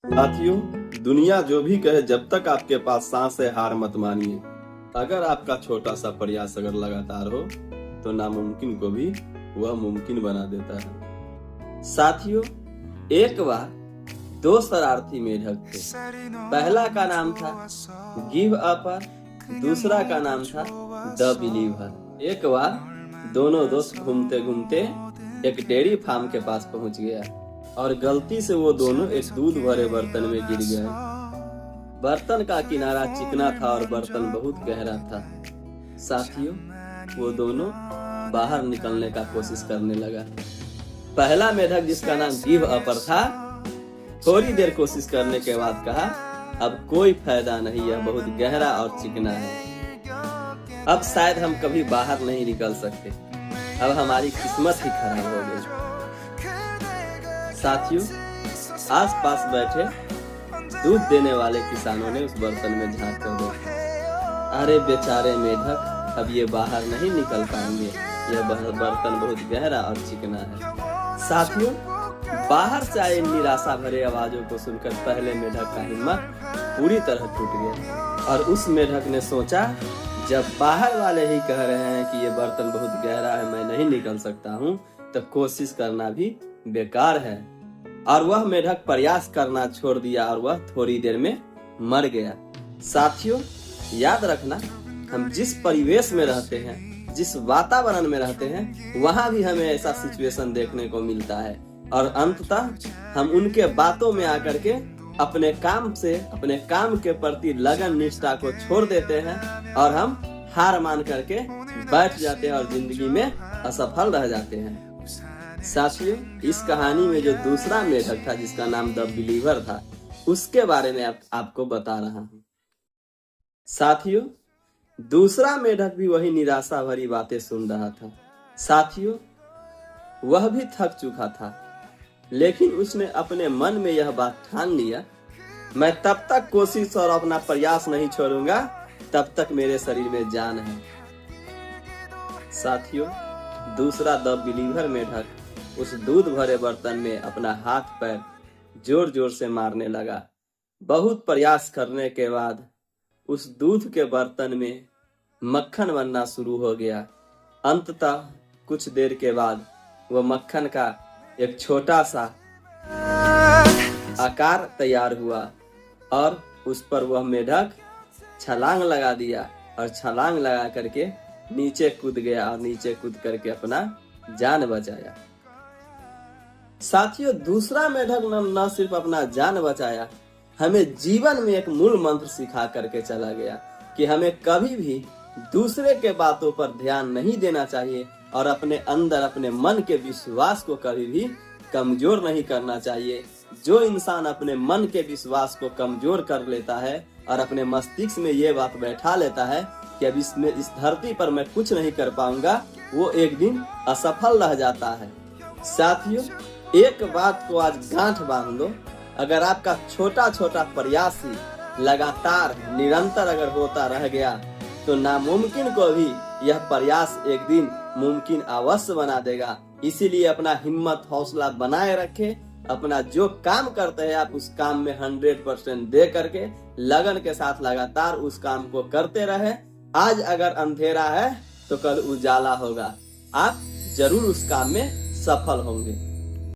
साथियों, दुनिया जो भी कहे, जब तक आपके पास सांस है हार मत मानिए। अगर आपका छोटा सा प्रयास अगर लगातार हो तो नामुमकिन को भी वह मुमकिन बना देता है। साथियों, एक बार दो शरारती मेढक थे। पहला का नाम था गिव अपर, दूसरा का नाम था द बिलीवर। एक बार दोनों दोस्त घूमते घूमते एक डेयरी फार्म के पास पहुंच गया और गलती से वो दोनों एक दूध भरे बर्तन में गिर गए। बर्तन का किनारा चिकना था और बर्तन बहुत गहरा था। साथियों, वो दोनों बाहर निकलने का कोशिश करने लगा। पहला मेढक, जिसका नाम गिव अपर था, थोड़ी देर कोशिश करने के बाद कहा, अब कोई फायदा नहीं, यह बहुत गहरा और चिकना है। अब शायद हम कभी बाहर नहीं निकल सकते। अब हमारी किस्मत ही खराब हो गई। साथियों, आसपास बैठे दूध देने वाले किसानों ने उस बर्तन में झांक कर देखा। अरे बेचारे मेढक, अब ये बाहर नहीं निकल पाएंगे, यह बर्तन बहुत गहरा और चिकना है। साथियों, बाहर से आए निराशा भरे आवाजों को सुनकर पहले मेढक का हिम्मत पूरी तरह टूट गया और उस मेढक ने सोचा, जब बाहर वाले ही कह रहे हैं कि ये बर्तन बहुत गहरा है, मैं नहीं निकल सकता हूँ, तो कोशिश करना भी बेकार है। और वह मेढक प्रयास करना छोड़ दिया और वह थोड़ी देर में मर गया। साथियों, याद रखना, हम जिस परिवेश में रहते हैं, जिस वातावरण में रहते हैं, वहां भी हमें ऐसा सिचुएशन देखने को मिलता है और अंततः हम उनके बातों में आकर के अपने काम के प्रति लगन निष्ठा को छोड़ देते हैं और हम हार मान करके बैठ जाते हैं और जिंदगी में असफल रह जाते हैं। साथियों, इस कहानी में जो दूसरा मेढक था, जिसका नाम द बिलीवर था, उसके बारे में आपको बता रहा हूँ। साथियों, दूसरा मेढक भी वही निराशा भरी बातें सुन रहा था। साथियों, वह भी थक चुका था, लेकिन उसने अपने मन में यह बात ठान लिया, मैं तब तक कोशिश और अपना प्रयास नहीं छोड़ूंगा तब तक मेरे शरीर में जान है। साथियों, दूसरा द बिलीवर मेढक उस दूध भरे बर्तन में अपना हाथ पैर जोर जोर से मारने लगा। बहुत प्रयास करने के बाद उस दूध के बर्तन में मक्खन बनना शुरू हो गया। अंततः कुछ देर के बाद वह मक्खन का एक छोटा सा आकार तैयार हुआ और उस पर वह मेढक छलांग लगा दिया और छलांग लगा करके नीचे कूद गया और नीचे कूद करके अपना जान बचाया। साथियों, दूसरा मेढक न सिर्फ अपना जान बचाया, हमें जीवन में एक मूल मंत्र सिखा करके चला गया कि हमें कभी भी दूसरे के बातों पर ध्यान नहीं देना चाहिए और अपने अंदर अपने मन के विश्वास को कभी भी कमजोर नहीं करना चाहिए। जो इंसान अपने मन के विश्वास को कमजोर कर लेता है और अपने मस्तिष्क में ये बात बैठा लेता है कि अब इस धरती पर मैं कुछ नहीं कर पाऊंगा, वो एक दिन असफल रह जाता है। साथियों, एक बात को आज गांठ बांध लो, अगर आपका छोटा छोटा प्रयास ही लगातार निरंतर अगर होता रह गया तो नामुमकिन को भी यह प्रयास एक दिन मुमकिन अवश्य बना देगा। इसीलिए अपना हिम्मत हौसला बनाए रखें। अपना जो काम करते हैं आप उस काम में 100% दे करके लगन के साथ लगातार उस काम को करते रहे। आज अगर अंधेरा है तो कल उजाला होगा। आप जरूर उस काम में सफल होंगे।